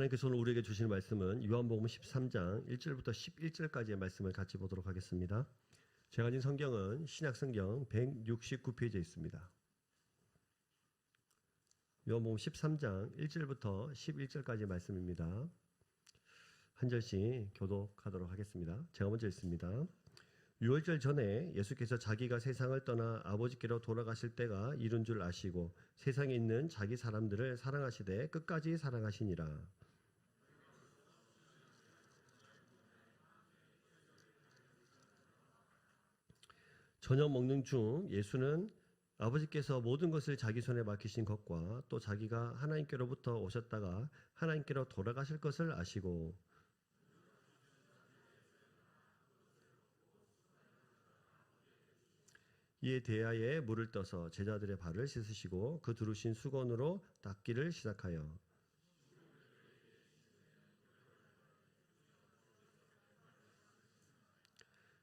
하나님께서 오늘 우리에게 주시는 말씀은 요한복음 13장 1절부터 11절까지의 말씀을 같이 보도록 하겠습니다. 제가 가진 성경은 신약성경 169페이지에 있습니다. 요한복음 13장 1절부터 11절까지의 말씀입니다. 한 절씩 교독하도록 하겠습니다. 제가 먼저 읽습니다. 유월절 전에 예수께서 자기가 세상을 떠나 아버지께로 돌아가실 때가 이른 줄 아시고 세상에 있는 자기 사람들을 사랑하시되 끝까지 사랑하시니라. 저녁 먹는 중 예수는 아버지께서 모든 것을 자기 손에 맡기신 것과 또 자기가 하나님께로부터 오셨다가 하나님께로 돌아가실 것을 아시고 이에 대하에 물을 떠서 제자들의 발을 씻으시고 그 두르신 수건으로 닦기를 시작하여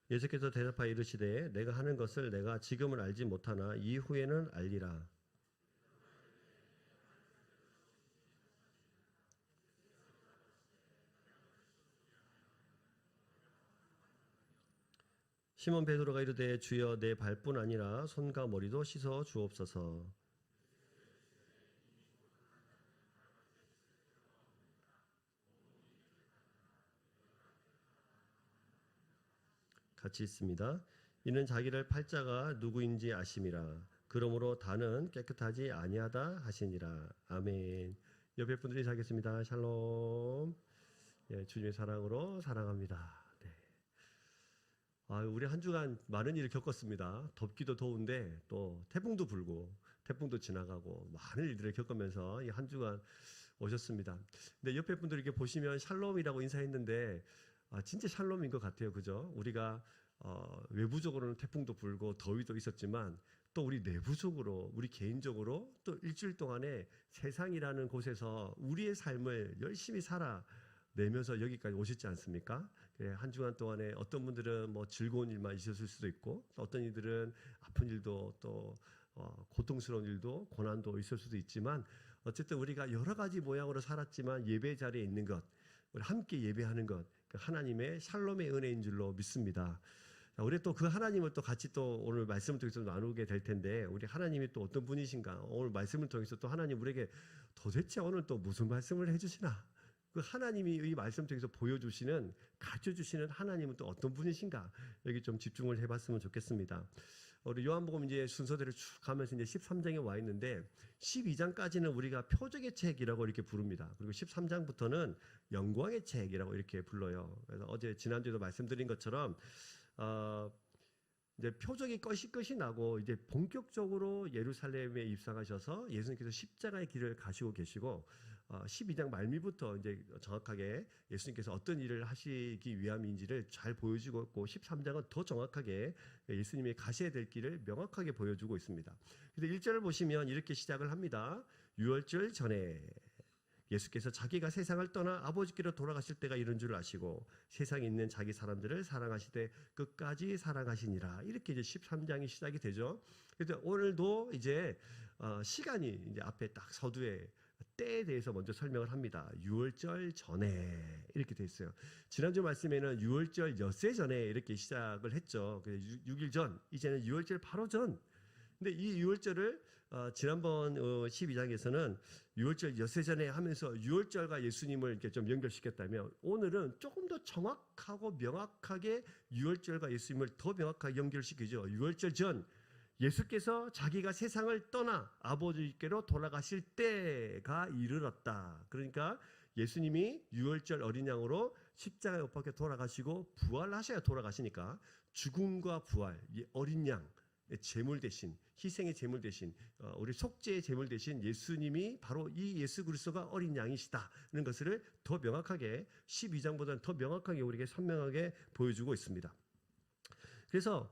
예수께서 대답하여 이르시되 내가 하는 것을 내가 지금은 알지 못하나 이후에는 알리라. 시몬 베드로가 이르되 주여 내 발뿐 아니라 손과 머리도 씻어 주옵소서. 같이 있습니다. 이는 자기를 팔자가 누구인지 아심이라. 그러므로 다는 깨끗하지 아니하다 하시니라. 아멘. 옆에 분들이 자겠습니다. 샬롬. 예, 주님의 사랑으로 사랑합니다. 네. 우리 한 주간 많은 일을 겪었습니다. 덥기도 더운데 또 태풍도 불고 태풍도 지나가고 많은 일들을 겪으면서 이 한 주간 오셨습니다. 근데 옆에 분들 이렇게 보시면 샬롬이라고 인사했는데 진짜 샬롬인 것 같아요. 그죠? 우리가 외부적으로는 태풍도 불고 더위도 있었지만 또 우리 내부적으로 우리 개인적으로 또 일주일 동안에 세상이라는 곳에서 우리의 삶을 열심히 살아내면서 여기까지 오셨지 않습니까? 한 주간 동안에 어떤 분들은 뭐 즐거운 일만 있었을 수도 있고 또 어떤 이들은 아픈 일도 또 고통스러운 일도 고난도 있을 수도 있지만 어쨌든 우리가 여러 가지 모양으로 살았지만 예배 자리에 있는 것, 우리 함께 예배하는 것, 하나님의 샬롬의 은혜인 줄로 믿습니다. 우리 또 그 하나님을 또 같이 또 오늘 말씀을 통해서 나누게 될 텐데 우리 하나님이 또 어떤 분이신가, 오늘 말씀을 통해서 또 하나님 우리에게 도대체 오늘 또 무슨 말씀을 해주시나, 그 하나님이 이 말씀 통해서 보여주시는, 가르쳐주시는 하나님은 또 어떤 분이신가, 여기 좀 집중을 해봤으면 좋겠습니다. 우리 요한복음 이제 순서대로 쭉 가면서 이제 13장에 와 있는데 12장까지는 우리가 표적의 책이라고 이렇게 부릅니다. 그리고 13장부터는 영광의 책이라고 이렇게 불러요. 그래서 지난주에도 말씀드린 것처럼 이제 표적이 끝이 나고 이제 본격적으로 예루살렘에 입성하셔서 예수님께서 십자가의 길을 가시고 계시고 12장 말미부터 이제 정확하게 예수님께서 어떤 일을 하시기 위함인지를 잘 보여주고 있고 13장은 더 정확하게 예수님이 가셔야 될 길을 명확하게 보여주고 있습니다. 그래서 1절을 보시면 이렇게 시작을 합니다. 유월절 전에 예수께서 자기가 세상을 떠나 아버지께로 돌아가실 때가 이른 줄 아시고 세상에 있는 자기 사람들을 사랑하시되 끝까지 사랑하시니라. 이렇게 이제 13장이 시작이 되죠. 그래서 오늘도 이제 시간이 이제 앞에 딱 서두에 때에 대해서 먼저 설명을 합니다. 유월절 전에 이렇게 돼 있어요. 지난주 말씀에는 유월절 엿새 전에 이렇게 시작을 했죠. 6일 전, 이제는 유월절 바로 전. 근데 이 유월절을 지난번 12장에서는 유월절 엿새 전에 하면서 유월절과 예수님을 이렇게 좀 연결시켰다면 오늘은 조금 더 정확하고 명확하게 유월절과 예수님을 더 명확하게 연결시키죠. 유월절 전 예수께서 자기가 세상을 떠나 아버지께로 돌아가실 때가 이르렀다. 그러니까 예수님이 유월절 어린 양으로 십자가에 못 박혀 돌아가시고 부활하셔야 돌아가시니까 죽음과 부활, 어린 양 제물 대신, 희생의 제물 대신, 우리 속죄의 제물 대신 예수님이 바로 이 예수 그리스도가 어린 양이시다는 것을 더 명확하게 12장보다는 더 명확하게 우리에게 선명하게 보여주고 있습니다. 그래서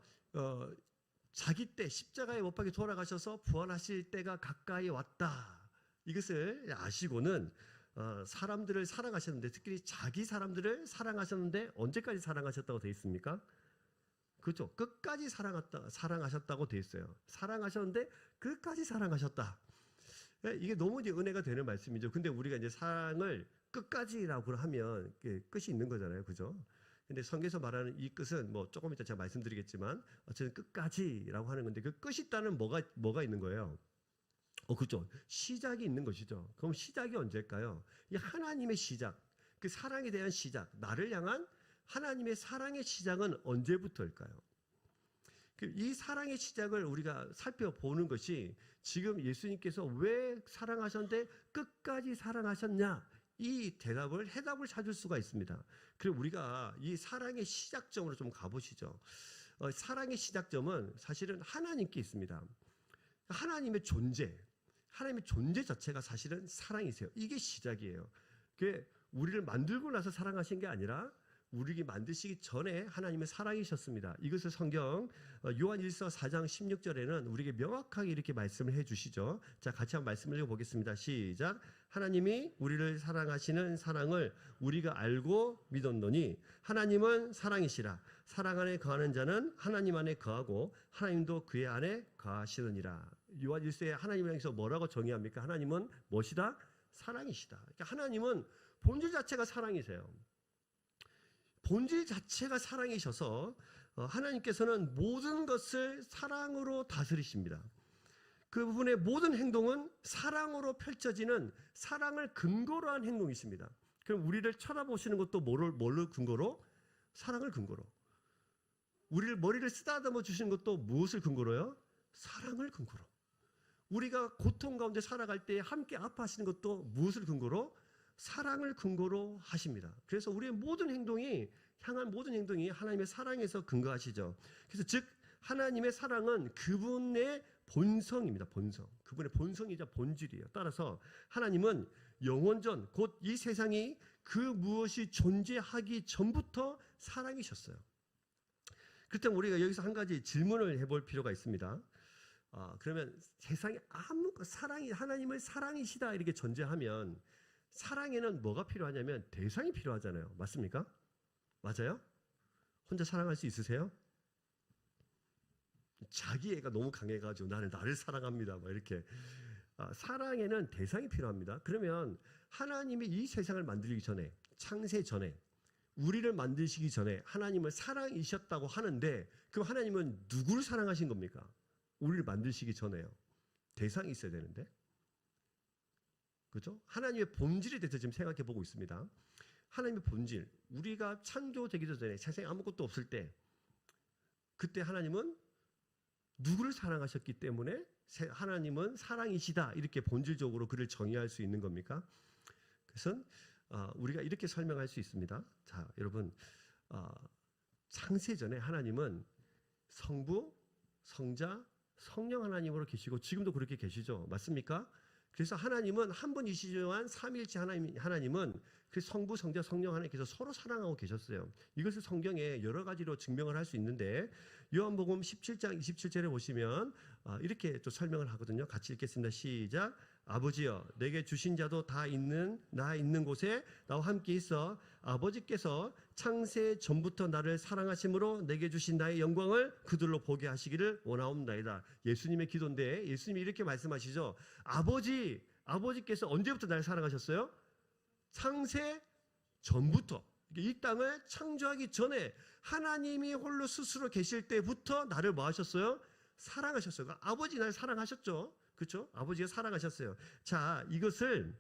자기 때 십자가에 못 박혀 돌아가셔서 부활하실 때가 가까이 왔다. 이것을 아시고는 사람들을 사랑하셨는데, 특히 자기 사람들을 사랑하셨는데 언제까지 사랑하셨다고 되어 있습니까? 그렇죠. 끝까지 사랑하셨다고 되어 있어요. 사랑하셨는데 끝까지 사랑하셨다. 이게 너무 이제 은혜가 되는 말씀이죠. 근데 우리가 이제 사랑을 끝까지라고 하면 끝이 있는 거잖아요. 그죠? 근데 성경에서 말하는 이 끝은 뭐 조금 이따 제가 말씀드리겠지만 어쨌든 끝까지라고 하는 건데 그 끝이 있다는 뭐가 있는 거예요? 그렇죠. 시작이 있는 것이죠. 그럼 시작이 언제일까요? 이 하나님의 시작, 그 사랑에 대한 시작, 나를 향한 하나님의 사랑의 시작은 언제부터일까요? 이 사랑의 시작을 우리가 살펴보는 것이 지금 예수님께서 왜 사랑하셨는데 끝까지 사랑하셨냐? 이 해답을 찾을 수가 있습니다. 그리고 우리가 이 사랑의 시작점으로 좀 가보시죠. 사랑의 시작점은 사실은 하나님께 있습니다. 하나님의 존재 자체가 사실은 사랑이세요. 이게 시작이에요. 그게 우리를 만들고 나서 사랑하신 게 아니라 우리에게 만드시기 전에 하나님의 사랑이셨습니다. 이것을 성경 요한일서 4장 16절에는 우리에게 명확하게 이렇게 말씀을 해주시죠. 자, 같이 한번 말씀을 읽어보겠습니다. 시작. 하나님이 우리를 사랑하시는 사랑을 우리가 알고 믿었노니 하나님은 사랑이시라. 사랑 안에 거하는 자는 하나님 안에 거하고 하나님도 그의 안에 거하시느니라. 요한일서에 하나님을 향해서 뭐라고 정의합니까? 하나님은 무엇이다? 사랑이시다. 그러니까 하나님은 본질 자체가 사랑이세요. 본질 자체가 사랑이셔서 하나님께서는 모든 것을 사랑으로 다스리십니다. 그분의 모든 행동은 사랑으로 펼쳐지는 사랑을 근거로 한 행동이십니다. 그럼 우리를 쳐다보시는 것도 뭘로 근거로? 사랑을 근거로. 우리를 머리를 쓰다듬어 주시는 것도 무엇을 근거로요? 사랑을 근거로. 우리가 고통 가운데 살아갈 때 함께 아파하시는 것도 무엇을 근거로? 사랑을 근거로 하십니다. 그래서 우리의 모든 행동이 하나님의 사랑에서 근거하시죠. 그래서 즉 하나님의 사랑은 그분의 본성입니다. 본성. 그분의 본성이자 본질이에요. 따라서 하나님은 영원전 곧 이 세상이 그 무엇이 존재하기 전부터 사랑이셨어요. 그렇다면 우리가 여기서 한 가지 질문을 해볼 필요가 있습니다. 그러면 세상에 하나님을 사랑이시다 이렇게 전제하면 사랑에는 뭐가 필요하냐면 대상이 필요하잖아요. 맞습니까? 맞아요? 혼자 사랑할 수 있으세요? 자기애가 너무 강해가지고 나를 사랑합니다. 막 이렇게. 사랑에는 대상이 필요합니다. 그러면 하나님이 이 세상을 만들기 전에, 창세 전에, 우리를 만드시기 전에 하나님을 사랑이셨다고 하는데 그럼 하나님은 누구를 사랑하신 겁니까? 우리를 만드시기 전에요. 대상이 있어야 되는데. 그렇죠? 하나님의 본질에 대해서 지금 생각해 보고 있습니다. 하나님의 본질, 우리가 창조되기도 전에 세상에 아무것도 없을 때 그때 하나님은 누구를 사랑하셨기 때문에 하나님은 사랑이시다 이렇게 본질적으로 그를 정의할 수 있는 겁니까? 그래서 우리가 이렇게 설명할 수 있습니다. 자, 여러분, 창세 전에 하나님은 성부, 성자, 성령 하나님으로 계시고 지금도 그렇게 계시죠. 맞습니까? 그래서 하나님은 한 분이시지만 삼위일체 하나님은 그 성부, 성자, 성령 하나님께서 서로 사랑하고 계셨어요. 이것을 성경에 여러 가지로 증명을 할 수 있는데 요한복음 17장 27절에 보시면 이렇게 또 설명을 하거든요. 같이 읽겠습니다. 시작. 아버지여 내게 주신 자도 다 나 있는 곳에 나와 함께 있어 아버지께서 창세 전부터 나를 사랑하심으로 내게 주신 나의 영광을 그들로 보게 하시기를 원하옵나이다. 예수님의 기도인데 예수님이 이렇게 말씀하시죠. 아버지께서 언제부터 나를 사랑하셨어요? 창세 전부터. 이 땅을 창조하기 전에 하나님이 홀로 스스로 계실 때부터 나를 뭐 하셨어요? 사랑하셨어요. 그러니까 아버지 나를 사랑하셨죠. 그렇죠? 아버지가 사랑하셨어요. 자, 이것을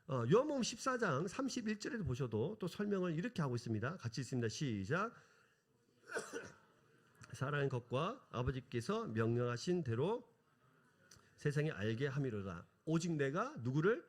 요한복음 14장 31절에도 보셔도 또 설명을 이렇게 하고 있습니다. 같이 읽습니다. 시작. 사랑의 것과 아버지께서 명령하신 대로 세상에 알게 함이로다. 오직 내가 누구를?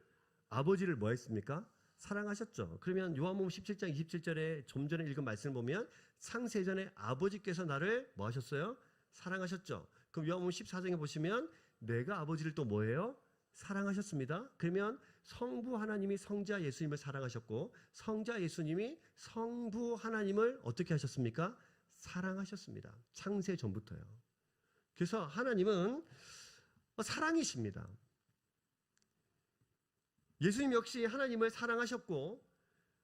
아버지를 뭐 했습니까? 사랑하셨죠. 그러면 요한복음 17장 27절에 좀 전에 읽은 말씀을 보면 창세전에 아버지께서 나를 뭐 하셨어요? 사랑하셨죠. 그럼 요한복음 14장에 보시면 내가 아버지를 또 뭐예요? 사랑하셨습니다. 그러면 성부 하나님이 성자 예수님을 사랑하셨고 성자 예수님이 성부 하나님을 어떻게 하셨습니까? 사랑하셨습니다. 창세 전부터요. 그래서 하나님은 사랑이십니다. 예수님 역시 하나님을 사랑하셨고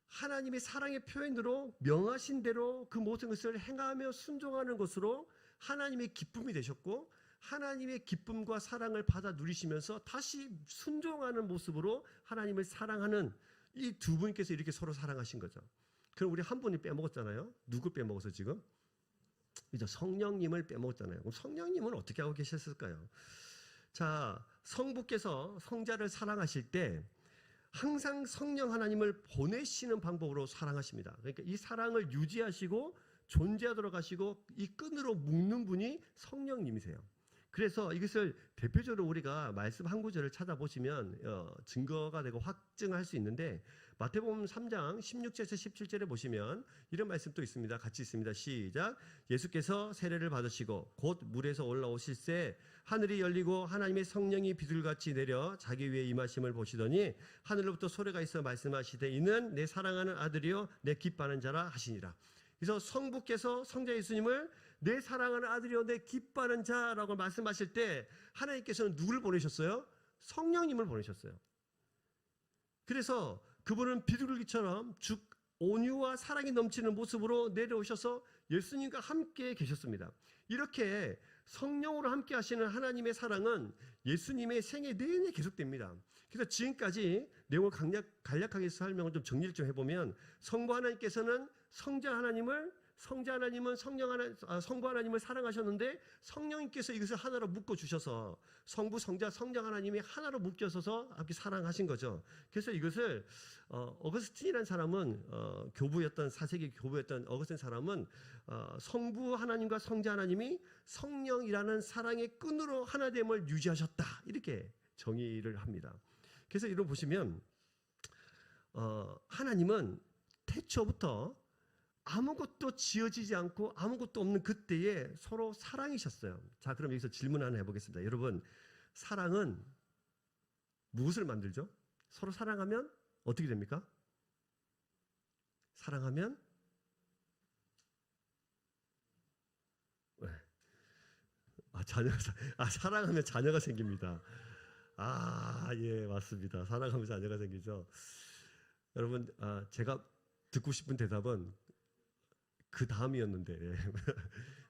하나님의 사랑의 표현으로 명하신 대로 그 모든 것을 행하며 순종하는 것으로 하나님의 기쁨이 되셨고 하나님의 기쁨과 사랑을 받아 누리시면서 다시 순종하는 모습으로 하나님을 사랑하는 이 두 분께서 이렇게 서로 사랑하신 거죠. 그럼 우리 한 분이 빼먹었잖아요. 누구 빼먹어서 지금? 이제 성령님을 빼먹었잖아요. 그럼 성령님은 어떻게 하고 계셨을까요? 자, 성부께서 성자를 사랑하실 때 항상 성령 하나님을 보내시는 방법으로 사랑하십니다. 그러니까 이 사랑을 유지하시고 존재하도록 하시고 이 끈으로 묶는 분이 성령님이세요. 그래서 이것을 대표적으로 우리가 말씀 한 구절을 찾아보시면 증거가 되고 확증할 수 있는데, 마태복음 3장 16절에서 17절에 보시면 이런 말씀 또 있습니다. 같이 있습니다. 시작. 예수께서 세례를 받으시고 곧 물에서 올라오실새 하늘이 열리고 하나님의 성령이 비둘같이 내려 자기 위에 임하심을 보시더니 하늘로부터 소리가 있어 말씀하시되 이는 내 사랑하는 아들이요 내 기뻐하는 자라 하시니라. 그래서 성부께서 성자 예수님을 내 사랑하는 아들이요 내 기뻐하는 자라고 말씀하실 때 하나님께서는 누구를 보내셨어요? 성령님을 보내셨어요. 그래서 그분은 비둘기처럼 즉 온유와 사랑이 넘치는 모습으로 내려오셔서 예수님과 함께 계셨습니다. 이렇게 성령으로 함께 하시는 하나님의 사랑은 예수님의 생애 내내 계속됩니다. 그래서 지금까지 내용을 간략하게 설명을 좀 정리를 좀 해보면, 성부 하나님께서는 성부 하나님을 사랑하셨는데 성령님께서 이것을 하나로 묶어 주셔서 성부, 성자, 성령 하나님이 하나로 묶여서서 함께 사랑하신 거죠. 그래서 이것을 어거스틴이라는 사람은 교부였던 4세기 교부였던 어거스틴 사람은 성부 하나님과 성자 하나님이 성령이라는 사랑의 끈으로 하나됨을 유지하셨다, 이렇게 정의를 합니다. 그래서 이걸 보시면 하나님은 태초부터 아무것도 지어지지 않고 아무것도 없는 그때에 서로 사랑이셨어요. 자, 그럼 여기서 질문 하나 해보겠습니다. 여러분, 사랑은 무엇을 만들죠? 서로 사랑하면 어떻게 됩니까? 사랑하면 사랑하면 자녀가 생깁니다. 예, 맞습니다. 사랑하면 자녀가 생기죠. 여러분, 제가 듣고 싶은 대답은 그 다음이었는데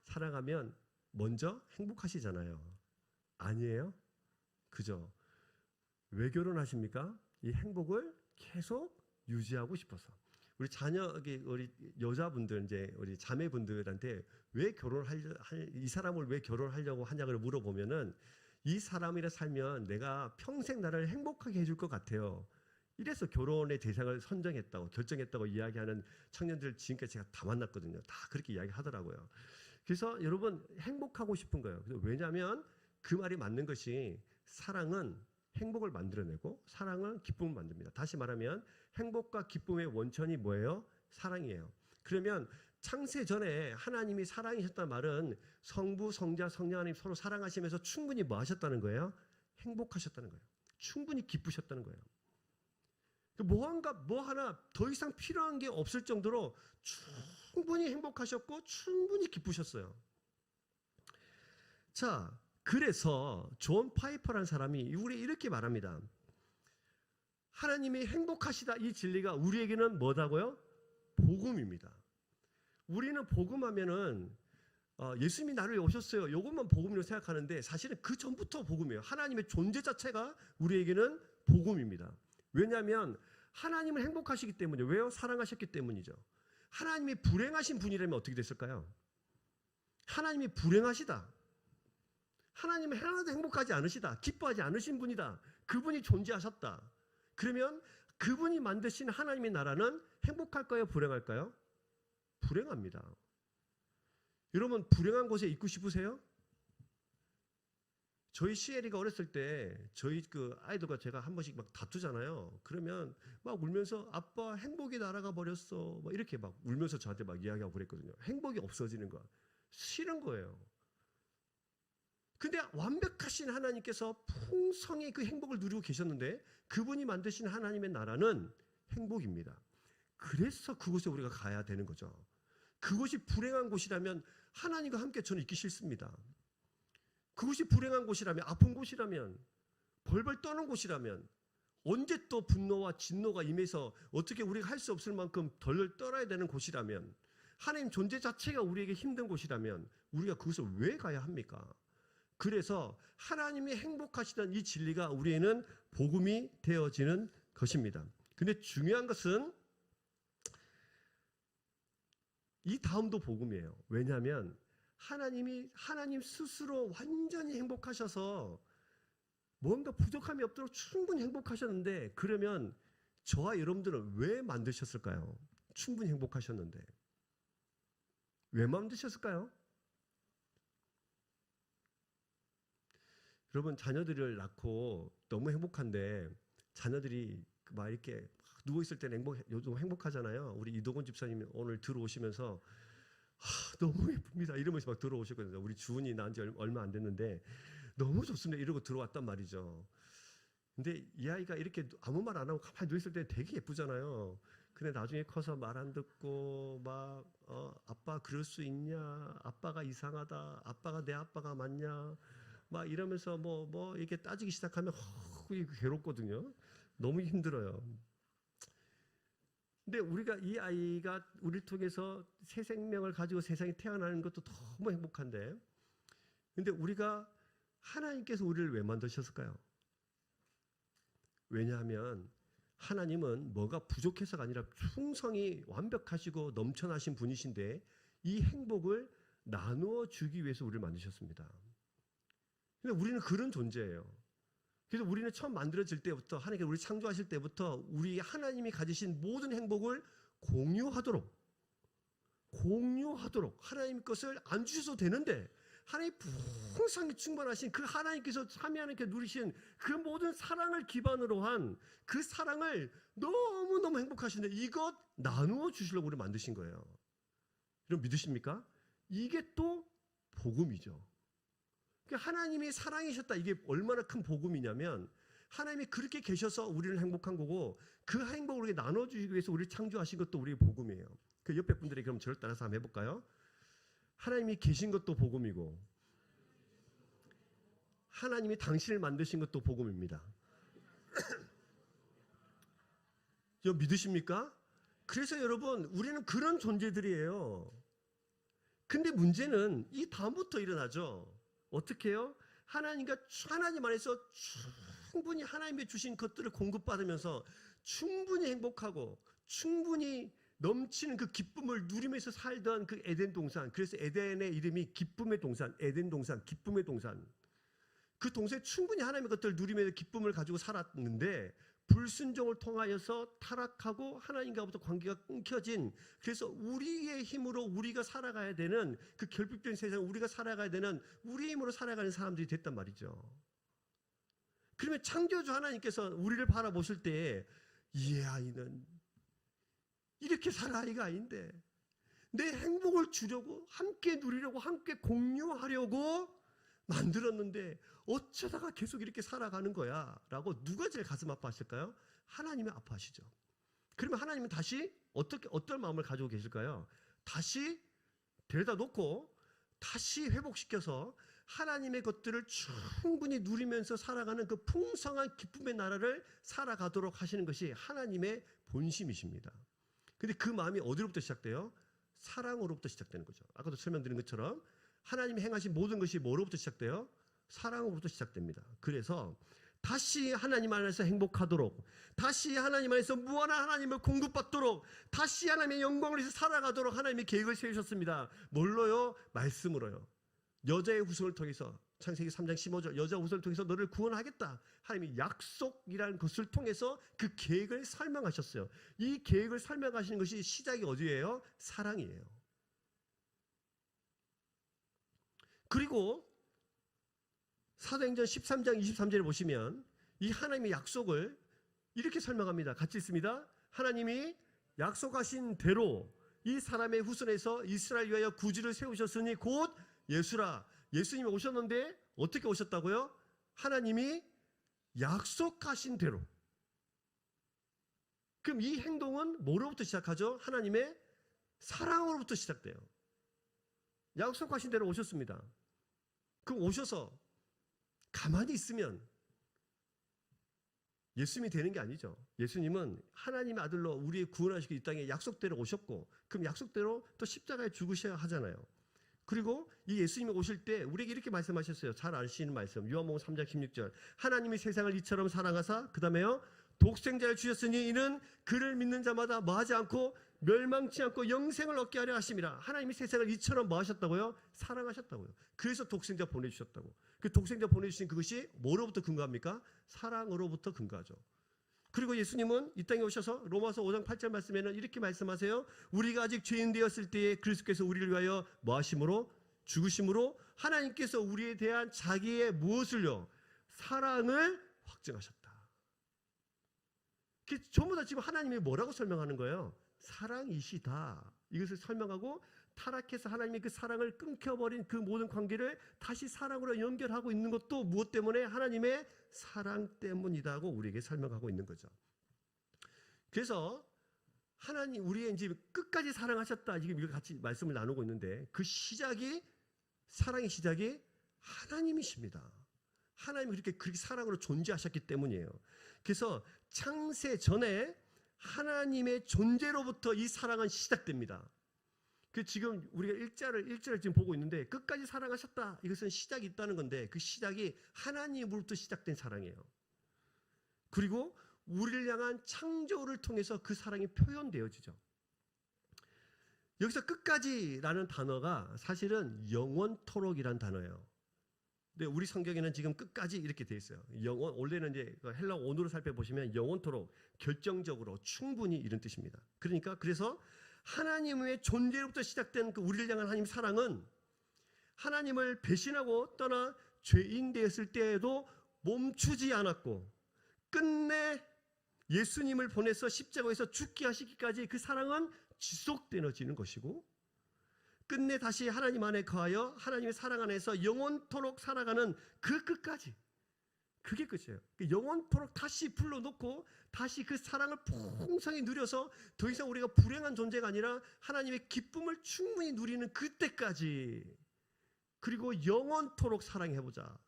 사랑하면 먼저 행복하시잖아요. 아니에요? 그죠? 왜 결혼하십니까? 이 행복을 계속 유지하고 싶어서. 우리 우리 여자분들, 이제 우리 자매분들한테 왜 이 사람을 왜 결혼하려고 하냐고 물어보면은 이 사람이랑 살면 내가 평생 나를 행복하게 해줄 것 같아요. 이래서 결혼의 대상을 선정했다고, 결정했다고 이야기하는 청년들 지금까지 제가 다 만났거든요. 다 그렇게 이야기하더라고요. 그래서 여러분, 행복하고 싶은 거예요. 왜냐하면 그 말이 맞는 것이, 사랑은 행복을 만들어내고 사랑은 기쁨을 만듭니다. 다시 말하면 행복과 기쁨의 원천이 뭐예요? 사랑이에요. 그러면 창세 전에 하나님이 사랑이셨다는 말은 성부, 성자, 성령 하나님 서로 사랑하시면서 충분히 뭐 하셨다는 거예요? 행복하셨다는 거예요. 충분히 기쁘셨다는 거예요. 뭐 하나 더 이상 필요한 게 없을 정도로 충분히 행복하셨고 충분히 기쁘셨어요. 자, 그래서 존 파이퍼라는 사람이 우리 이렇게 말합니다. 하나님이 행복하시다, 이 진리가 우리에게는 뭐다고요? 복음입니다. 우리는 복음하면은 예수님이 나를 오셨어요, 이것만 복음으로 생각하는데 사실은 그 전부터 복음이에요. 하나님의 존재 자체가 우리에게는 복음입니다. 왜냐하면 하나님은 행복하시기 때문이에요. 왜요? 사랑하셨기 때문이죠. 하나님이 불행하신 분이라면 어떻게 됐을까요? 하나님이 불행하시다, 하나님은 하나도 행복하지 않으시다, 기뻐하지 않으신 분이다, 그분이 존재하셨다. 그러면 그분이 만드신 하나님의 나라는 행복할까요? 불행할까요? 불행합니다. 여러분, 불행한 곳에 있고 싶으세요? 저희 시에리가 어렸을 때 저희 그 아이들과 제가 한 번씩 막 다투잖아요. 그러면 막 울면서 아빠 행복이 날아가 버렸어, 막 이렇게 막 울면서 저한테 막 이야기하고 그랬거든요. 행복이 없어지는 거 싫은 거예요. 근데 완벽하신 하나님께서 풍성히 그 행복을 누리고 계셨는데 그분이 만드신 하나님의 나라는 행복입니다. 그래서 그곳에 우리가 가야 되는 거죠. 그곳이 불행한 곳이라면 하나님과 함께 저는 있기 싫습니다. 그곳이 불행한 곳이라면, 아픈 곳이라면, 벌벌 떠는 곳이라면, 언제 또 분노와 진노가 임해서 어떻게 우리가 할 수 없을 만큼 덜덜 떨어야 되는 곳이라면, 하나님 존재 자체가 우리에게 힘든 곳이라면 우리가 그것을 왜 가야 합니까? 그래서 하나님이 행복하시던 이 진리가 우리에는 복음이 되어지는 것입니다. 근데 중요한 것은 이 다음도 복음이에요. 왜냐하면 하나님 스스로 완전히 행복하셔서 뭔가 부족함이 없도록 충분히 행복하셨는데, 그러면 저와 여러분들은 왜 만드셨을까요? 충분히 행복하셨는데 왜 만드셨을까요? 여러분, 자녀들을 낳고 너무 행복한데 자녀들이 막 이렇게 누워 있을 때는 요즘 행복하잖아요. 우리 이도건 집사님 오늘 들어오시면서 너무 예쁩니다 이러면서 막 들어오셨거든요. 우리 주은이 낳은 지 얼마 안 됐는데 너무 좋습니다 이러고 들어왔단 말이죠. 근데 이 아이가 이렇게 아무 말 안 하고 가만히 누워 있을 때 되게 예쁘잖아요. 근데 나중에 커서 말 안 듣고 막 아빠 그럴 수 있냐, 아빠가 이상하다, 아빠가 내 아빠가 맞냐 막 이러면서 뭐 이렇게 따지기 시작하면 괴롭거든요. 너무 힘들어요. 근데 우리가 이 아이가 우리를 통해서 새 생명을 가지고 세상에 태어나는 것도 너무 행복한데, 근데 우리가 하나님께서 우리를 왜 만드셨을까요? 왜냐하면 하나님은 뭐가 부족해서가 아니라 충성이 완벽하시고 넘쳐나신 분이신데 이 행복을 나누어 주기 위해서 우리를 만드셨습니다. 근데 우리는 그런 존재예요. 그래서 우리는 처음 만들어질 때부터, 하나님께서 우리 창조하실 때부터 우리 하나님이 가지신 모든 행복을 공유하도록 하나님 것을 안 주셔도 되는데, 하나님 풍성히 충만하신 그 하나님께서 삼위 하나님께 누리신 그 모든 사랑을 기반으로 한 그 사랑을 너무너무 행복하신데 이것 나누어 주시려고 우리 만드신 거예요. 여러분 믿으십니까? 이게 또 복음이죠. 하나님이 사랑이셨다. 이게 얼마나 큰 복음이냐면 하나님이 그렇게 계셔서 우리를 행복한 거고, 그 행복을 우리에게 나눠주시기 위해서 우리를 창조하신 것도 우리의 복음이에요. 그 옆에 분들이 그럼 저를 따라서 한번 해볼까요? 하나님이 계신 것도 복음이고 하나님이 당신을 만드신 것도 복음입니다. 여러분 믿으십니까? 그래서 여러분 우리는 그런 존재들이에요. 근데 문제는 이 다음부터 일어나죠. 어떻게 해요? 하나님 안에서 충분히 하나님이 주신 것들을 공급받으면서 충분히 행복하고 충분히 넘치는 그 기쁨을 누리면서 살던 그 에덴 동산, 그래서 에덴의 이름이 기쁨의 동산, 에덴 동산, 기쁨의 동산. 그 동산에 충분히 하나님의 것들을 누리면서 기쁨을 가지고 살았는데 불순종을 통하여서 타락하고 하나님과부터 관계가 끊겨진, 그래서 우리의 힘으로 우리가 살아가야 되는 그 결핍된 세상, 우리가 살아가야 되는 우리의 힘으로 살아가는 사람들이 됐단 말이죠. 그러면 창조주 하나님께서 우리를 바라보실 때 이 아이는 이렇게 살 아이가 아닌데 내 행복을 주려고, 함께 누리려고, 함께 공유하려고 만들었는데 어쩌다가 계속 이렇게 살아가는 거야 라고 누가 제일 가슴 아파하실까요? 하나님이 아파하시죠. 그러면 하나님은 다시 어떤 마음을 가지고 계실까요? 다시 데려다 놓고 다시 회복시켜서 하나님의 것들을 충분히 누리면서 살아가는 그 풍성한 기쁨의 나라를 살아가도록 하시는 것이 하나님의 본심이십니다. 근데 그 마음이 어디로부터 시작돼요? 사랑으로부터 시작되는 거죠. 아까도 설명드린 것처럼 하나님이 행하신 모든 것이 뭐로부터 시작돼요? 사랑으로부터 시작됩니다. 그래서 다시 하나님 안에서 행복하도록, 다시 하나님 안에서 무한한 하나님을 공급받도록, 다시 하나님의 영광을 위해서 살아가도록 하나님이 계획을 세우셨습니다. 뭘로요? 말씀으로요. 여자의 후손을 통해서, 창세기 3장 15절 여자 후손을 통해서 너를 구원하겠다. 하나님이 약속이라는 것을 통해서 그 계획을 설명하셨어요. 이 계획을 설명하시는 것이 시작이 어디예요? 사랑이에요. 그리고 사도행전 13장 23절에 보시면 이 하나님의 약속을 이렇게 설명합니다. 같이 있습니다. 하나님이 약속하신 대로 이 사람의 후손에서 이스라엘 위하여 구주를 세우셨으니 곧 예수라. 예수님이 오셨는데 어떻게 오셨다고요? 하나님이 약속하신 대로. 그럼 이 행동은 뭐로부터 시작하죠? 하나님의 사랑으로부터 시작돼요. 약속하신 대로 오셨습니다. 그럼 오셔서 가만히 있으면 예수님이 되는 게 아니죠. 예수님은 하나님의 아들로 우리의 구원하시고 이 땅에 약속대로 오셨고, 그럼 약속대로 또 십자가에 죽으셔야 하잖아요. 그리고 이 예수님이 오실 때 우리에게 이렇게 말씀하셨어요. 잘 아시는 말씀, 요한복음 3장 16절. 하나님이 세상을 이처럼 사랑하사, 그 다음에요, 독생자를 주셨으니 이는 그를 믿는 자마다 뭐하지 않고 멸망치 않고 영생을 얻게 하려 하심이라. 하나님이 세상을 이처럼 뭐 하셨다고요? 사랑하셨다고요. 그래서 독생자 보내주셨다고. 그 독생자 보내주신 그것이 뭐로부터 근거합니까? 사랑으로부터 근거하죠. 그리고 예수님은 이 땅에 오셔서 로마서 5장 8절 말씀에는 이렇게 말씀하세요. 우리가 아직 죄인 되었을 때에 그리스도께서 우리를 위하여 뭐 하심으로? 죽으심으로 하나님께서 우리에 대한 자기의 무엇을요? 사랑을 확증하셨다. 전부 다 지금 하나님이 뭐라고 설명하는 거예요? 사랑이시다. 이것을 설명하고 타락해서 하나님의 그 사랑을 끊겨버린 그 모든 관계를 다시 사랑으로 연결하고 있는 것도 무엇 때문에? 하나님의 사랑 때문이다고 우리에게 설명하고 있는 거죠. 그래서 하나님 우리의 이제 끝까지 사랑하셨다. 지금 이거 같이 말씀을 나누고 있는데 그 시작이 사랑의 시작이 하나님이십니다. 하나님이 그렇게 사랑으로 존재하셨기 때문이에요. 그래서 창세 전에 하나님의 존재로부터 이 사랑은 시작됩니다. 그 지금 우리가 1절을 지금 보고 있는데 끝까지 사랑하셨다. 이것은 시작이 있다는 건데 그 시작이 하나님으로부터 시작된 사랑이에요. 그리고 우리를 향한 창조를 통해서 그 사랑이 표현되어지죠. 여기서 끝까지라는 단어가 사실은 영원토록이란 단어예요. 근데 우리 성경에는 지금 끝까지 이렇게 돼 있어요. 원래는 이제 헬라 원어로 살펴보시면 영원토록, 결정적으로, 충분히 이런 뜻입니다. 그래서 하나님의 존재로부터 시작된 그 우리를 향한 하나님의 사랑은 하나님을 배신하고 떠나 죄인 되었을 때에도 멈추지 않았고 끝내 예수님을 보내서 십자가에서 죽게 하시기까지 그 사랑은 지속되어지는 것이고 끝내 다시 하나님 안에 거하여 하나님의 사랑 안에서 영원토록 살아가는 그 끝까지 그게 끝이에요. 영원토록 다시 불러놓고 다시 그 사랑을 풍성히 누려서 더 이상 우리가 불행한 존재가 아니라 하나님의 기쁨을 충분히 누리는 그때까지 그리고 영원토록 사랑해보자.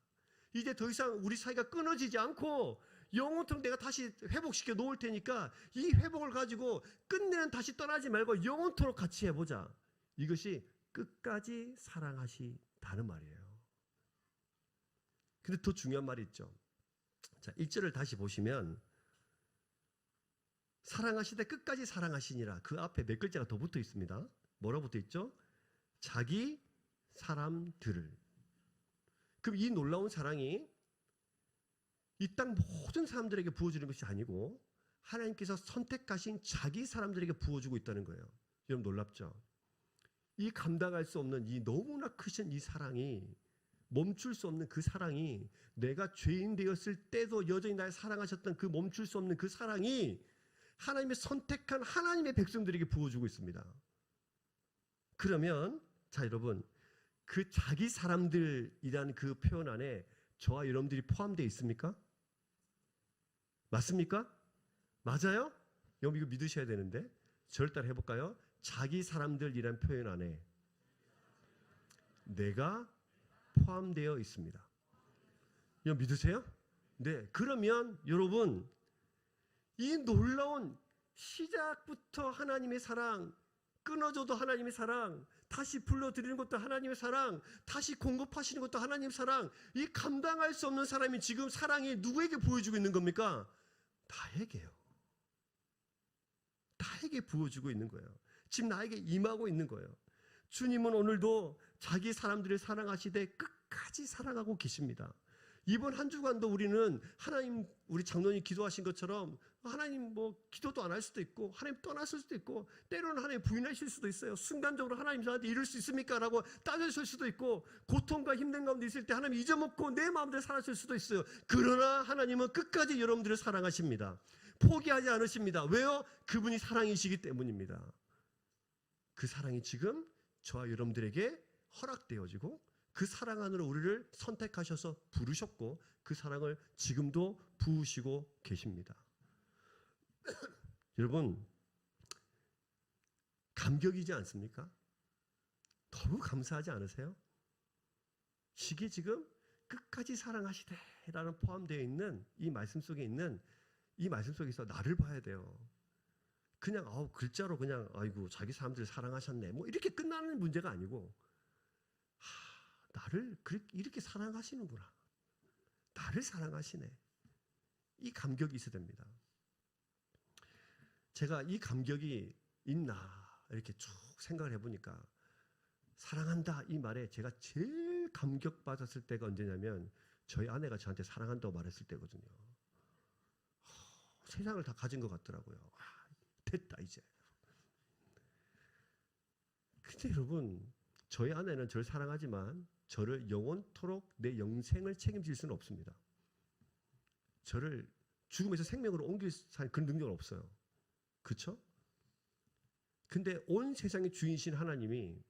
이제 더 이상 우리 사이가 끊어지지 않고 영원토록 내가 다시 회복시켜 놓을 테니까 이 회복을 가지고 끝내는 다시 떠나지 말고 영원토록 같이 해보자. 이것이 끝까지 사랑하시다는 말이에요. 근데 더 중요한 말이 있죠. 자, 1절을 다시 보시면 사랑하시되 끝까지 사랑하시니라. 그 앞에 몇 글자가 더 붙어 있습니다. 뭐라 붙어 있죠? 자기 사람들을. 그럼 이 놀라운 사랑이 이 땅 모든 사람들에게 부어주는 것이 아니고 하나님께서 선택하신 자기 사람들에게 부어주고 있다는 거예요. 여러분 놀랍죠? 이 감당할 수 없는 이 너무나 크신 이 사랑이 멈출 수 없는 그 사랑이 내가 죄인 되었을 때도 여전히 날 사랑하셨던 그 멈출 수 없는 그 사랑이 하나님의 선택한 하나님의 백성들에게 부어주고 있습니다. 그러면 자 여러분 그 자기 사람들이라는 그 표현 안에 저와 여러분들이 포함되어 있습니까? 맞습니까? 맞아요? 여러분 이거 믿으셔야 되는데 저를 따라 해볼까요? 자기 사람들이라는 표현 안에 내가 포함되어 있습니다. 여러분 믿으세요? 네. 그러면 여러분 이 놀라운 시작부터 하나님의 사랑, 끊어져도 하나님의 사랑, 다시 불러들이는 것도 하나님의 사랑, 다시 공급하시는 것도 하나님의 사랑, 이 감당할 수 없는 사람이 지금 사랑이 누구에게 보여주고 있는 겁니까? 나에게요. 나에게 부어주고 있는 거예요. 지금 나에게 임하고 있는 거예요. 주님은 오늘도 자기 사람들을 사랑하시되 끝까지 사랑하고 계십니다. 이번 한 주간도 우리는 하나님 우리 장로님 기도하신 것처럼 하나님 기도도 안 할 수도 있고 하나님 떠났을 수도 있고 때로는 하나님 부인하실 수도 있어요. 순간적으로 하나님 저한테 이럴 수 있습니까? 라고 따져줄 수도 있고 고통과 힘든 가운데 있을 때 하나님 잊어먹고 내 마음대로 살았을 수도 있어요. 그러나 하나님은 끝까지 여러분들을 사랑하십니다. 포기하지 않으십니다. 왜요? 그분이 사랑이시기 때문입니다. 그 사랑이 지금 저와 여러분들에게 허락되어지고 그 사랑 안으로 우리를 선택하셔서 부르셨고 그 사랑을 지금도 부으시고 계십니다. 여러분 감격이지 않습니까? 너무 감사하지 않으세요? 이게 지금 끝까지 사랑하시되라는 포함되어 있는 이 말씀 속에 있는 이 말씀 속에서 나를 봐야 돼요. 그냥 글자로 그냥 아이고 자기 사람들 사랑하셨네 이렇게 끝나는 문제가 아니고 나를 이렇게 사랑하시는구나. 나를 사랑하시네. 이 감격이 있어야 됩니다. 제가 이 감격이 있나 이렇게 쭉 생각을 해보니까 사랑한다 이 말에 제가 제일 감격받았을 때가 언제냐면 저희 아내가 저한테 사랑한다고 말했을 때거든요. 세상을 다 가진 것 같더라고요. 됐다 이제. 근데 여러분, 저희 아내는 저를 사랑하지만 저를 영원토록 내 영생을 책임질 수는 없습니다. 저를 죽음에서 생명으로 옮길 그런 능력은 없어요. 그렇죠? 근데 온 세상의 주인이신 하나님이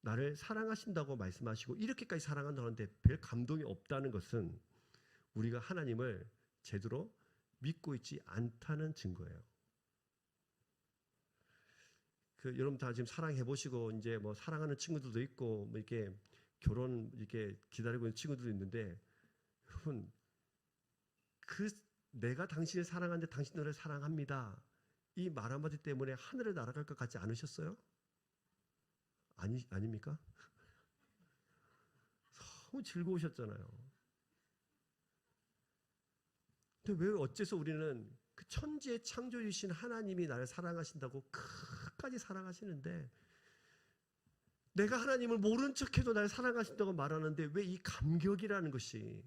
나를 사랑하신다고 말씀하시고 이렇게까지 사랑한다고 하는데 별 감동이 없다는 것은 우리가 하나님을 제대로 믿고 있지 않다는 증거예요. 여러분 다 지금 사랑해 보시고 이제 뭐 사랑하는 친구들도 있고 뭐 이렇게 결혼 이렇게 기다리고 있는 친구들도 있는데 여러분 내가 당신을 사랑하는데 당신 너를 사랑합니다. 이 말 한마디 때문에 하늘을 날아갈 것 같지 않으셨어요? 아닙니까? 너무 즐거우셨잖아요. 근데 왜 어째서 우리는 그 천지의 창조주신 하나님이 나를 사랑하신다고 끝까지 사랑하시는데 내가 하나님을 모른 척해도 나를 사랑하신다고 말하는데 왜 이 감격이라는 것이